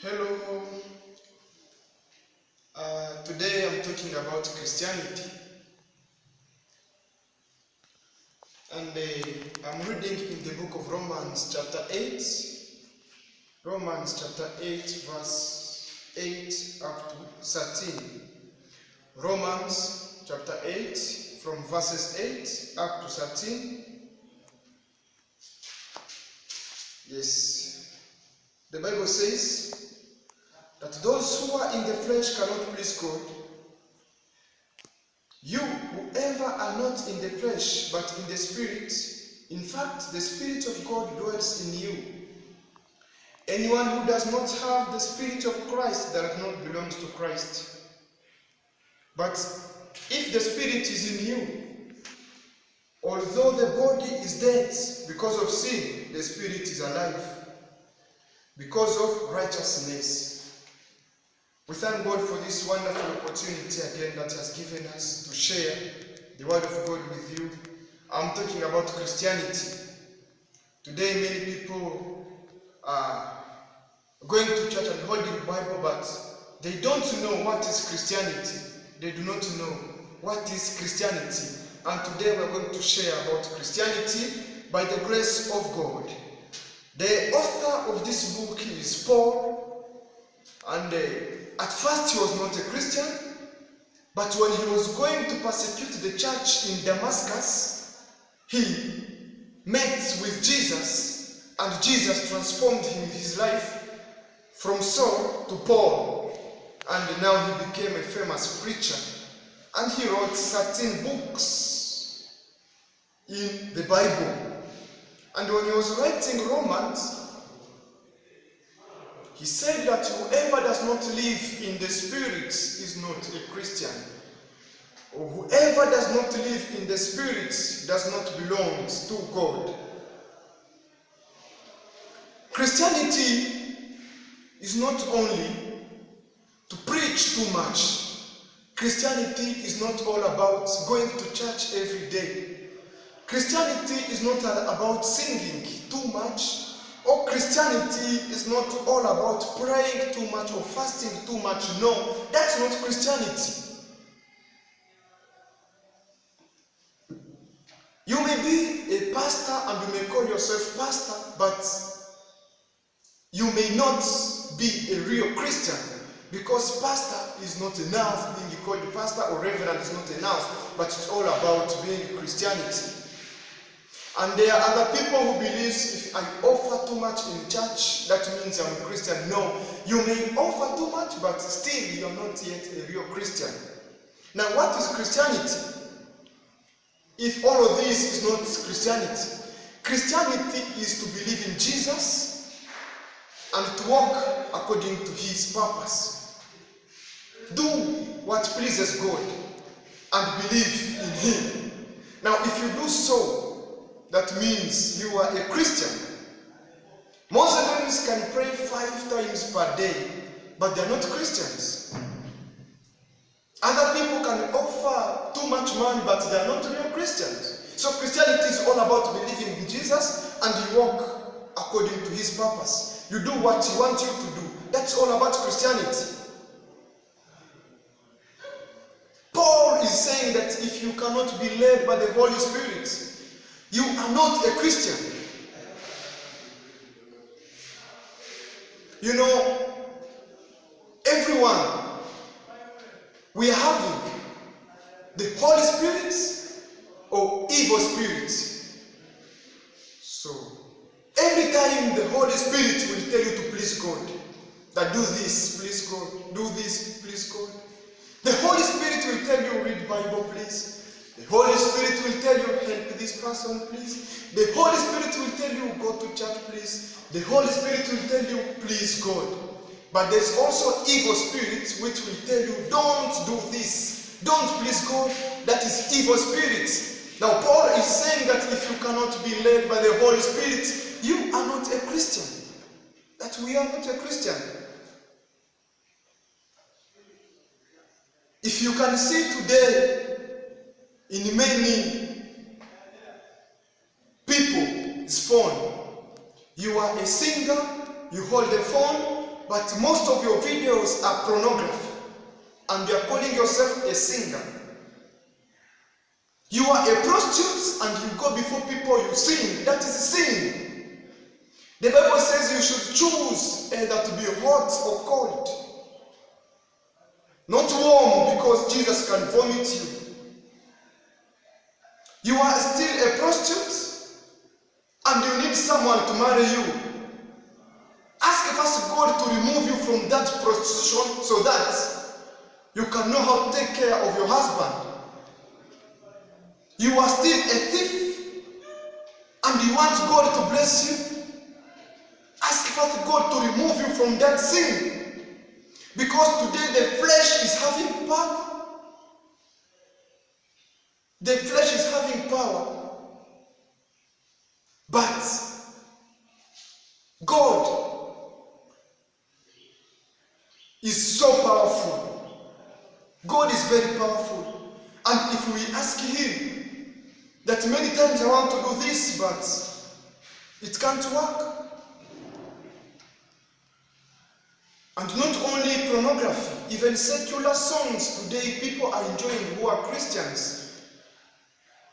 Hello, today I'm talking about Christianity, and I'm reading in the book of Romans chapter 8, verse 8 up to 13. Romans chapter 8 from verses 8 up to 13. Yes, the Bible says that those who are in the flesh cannot please God. You, whoever are not in the flesh, but in the Spirit, in fact, the Spirit of God dwells in you. Anyone who does not have the Spirit of Christ does not belong to Christ. But if the Spirit is in you, although the body is dead because of sin, the Spirit is alive because of righteousness. We thank God for this wonderful opportunity again that He has given us to share the Word of God with you. I'm talking about Christianity. Today many people are going to church and holding the Bible, but they don't know what is Christianity. They do not know what is Christianity. And today we're going to share about Christianity by the grace of God. The author of this book is Paul, and at first he was not a Christian, but when he was going to persecute the church in Damascus, he met with Jesus, and Jesus transformed his life from Saul to Paul, and now he became a famous preacher, and he wrote 13 books in the Bible. And when he was writing Romans, he said that whoever does not live in the Spirit is not a Christian. Or whoever does not live in the Spirit does not belong to God. Christianity is not only to preach too much. Christianity is not all about going to church every day. Christianity is not about singing too much. Or Christianity is not all about praying too much or fasting too much. No, that's not Christianity. You may be a pastor and you may call yourself pastor, but you may not be a real Christian, because pastor is not enough. Being called pastor or reverend is not enough, but it's all about being Christianity. And there are other people who believe if I offer too much in church, that means I'm a Christian. No, you may offer too much, but still you're not yet a real Christian. Now, what is Christianity? If all of this is not Christianity, Christianity is to believe in Jesus and to walk according to His purpose. Do what pleases God and believe in Him. Now, if you do so, that means you are a Christian. Muslims can pray 5 times per day, but they are not Christians. Other people can offer too much money, but they are not real Christians. So Christianity is all about believing in Jesus and you walk according to His purpose. You do what He wants you to do. That's all about Christianity. Paul is saying that if you cannot be led by the Holy Spirit, you are not a Christian. You know, everyone, we are having the Holy Spirit or evil spirit. So, every time the Holy Spirit will tell you to please God, that do this, please God, do this, please God. The Holy Spirit will tell you read Bible, please. The Holy Spirit will tell you, help this person, please. The Holy Spirit will tell you, go to church, please. The Holy Spirit will tell you, please God. But there's also evil spirits which will tell you, don't do this. Don't please God. That is evil spirits. Now Paul is saying that if you cannot be led by the Holy Spirit, you are not a Christian. That we are not a Christian. If you can see today, in many people's phone, you are a singer, you hold the phone, but most of your videos are pornography, and you are calling yourself a singer. You are a prostitute and you go before people, you sing. That is sin. The Bible says you should choose either to be hot or cold. Not warm, because Jesus can vomit you. You are still a prostitute and you need someone to marry you. Ask first God to remove you from that prostitution so that you can know how to take care of your husband. You are still a thief and you want God to bless you. Ask first God to remove you from that sin, because today the flesh is having power. The flesh is having power. But God is so powerful. God is very powerful. And if we ask Him that many times I want to do this, but it can't work. And not only pornography, even secular songs today people are enjoying who are Christians.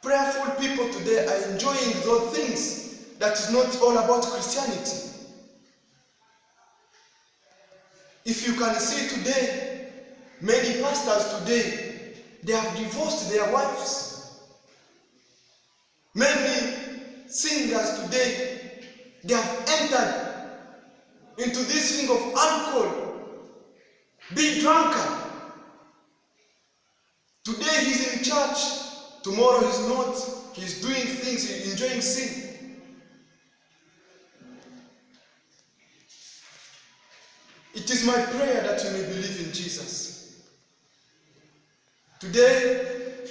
Prayerful people today are enjoying those things that is not all about Christianity. If you can see today, many pastors today, they have divorced their wives. Many singers today, they have entered into this thing of alcohol, be drunkard. Today he's in church, tomorrow he's not. He's doing things, he's enjoying sin. It is my prayer that you may believe in Jesus. Today,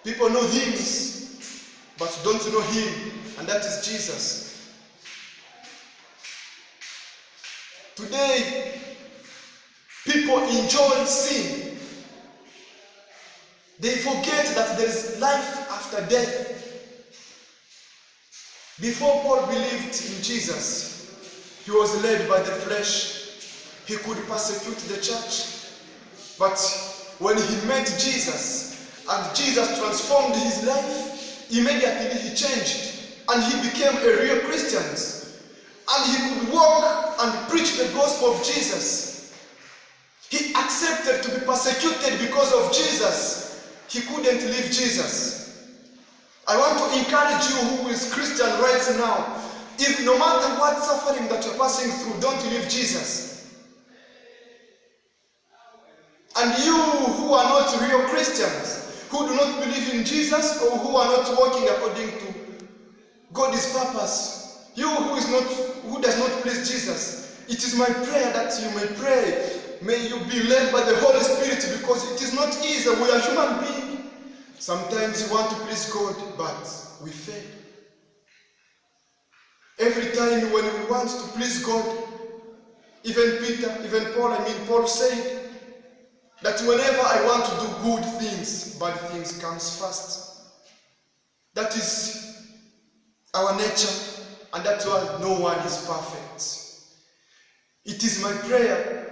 people know hymns, but don't know Him, and that is Jesus. Today, people enjoy sin. They forget that there is life after death. Before Paul believed in Jesus, he was led by the flesh. He could persecute the church. But when he met Jesus, and Jesus transformed his life, immediately he changed and he became a real Christian, and he could walk and preach the gospel of Jesus. He accepted to be persecuted because of Jesus. He couldn't leave Jesus. I want to encourage you who is Christian right now, if no matter what suffering that you're passing through, don't leave Jesus. And you who are not real Christians, who do not believe in Jesus, or who are not walking according to God's purpose, you who does not please Jesus, it is my prayer that you may pray. May you be led by the Holy Spirit, because it is not easy. We are human beings. Sometimes we want to please God, but we fail. Every time when we want to please God, even Paul said, that whenever I want to do good things, bad things comes first. That is our nature, and that's why no one is perfect. It is my prayer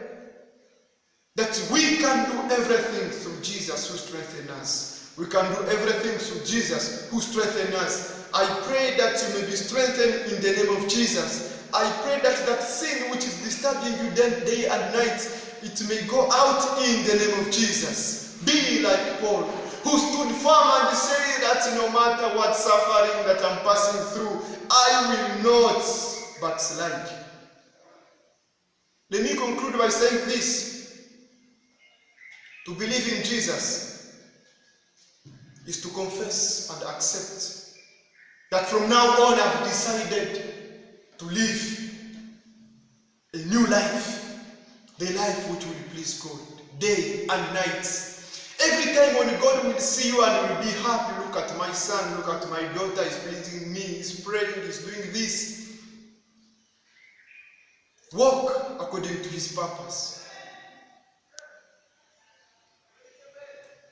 that we can do everything through Jesus who strengthens us. We can do everything through Jesus who strengthens us. I pray that you may be strengthened in the name of Jesus. I pray that sin which is disturbing you day and night, it may go out in the name of Jesus. Be like Paul, who stood firm and said that no matter what suffering that I'm passing through, I will not backslide. Let me conclude by saying this. To believe in Jesus is to confess and accept that from now on I've decided to live a new life. The life which will please God, day and night. Every time when God will see you and will be happy, look at my son, look at my daughter, is pleasing me, is praying, is doing this. Walk according to his purpose.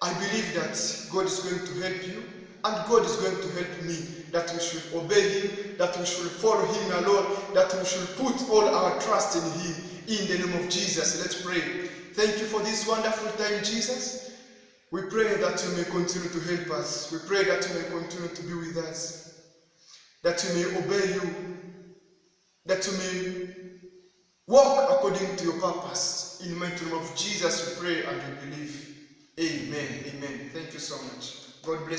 I believe that God is going to help you, and God is going to help me, that we should obey him, that we should follow him alone, that we should put all our trust in him. in the name of Jesus. Let's pray. Thank you for this wonderful time, Jesus. We pray that you may continue to help us. We pray that you may continue to be with us, that you may obey you, that you may walk according to your purpose. In the mighty name of Jesus we pray and we believe. Amen. Amen. Thank you so much. God bless you.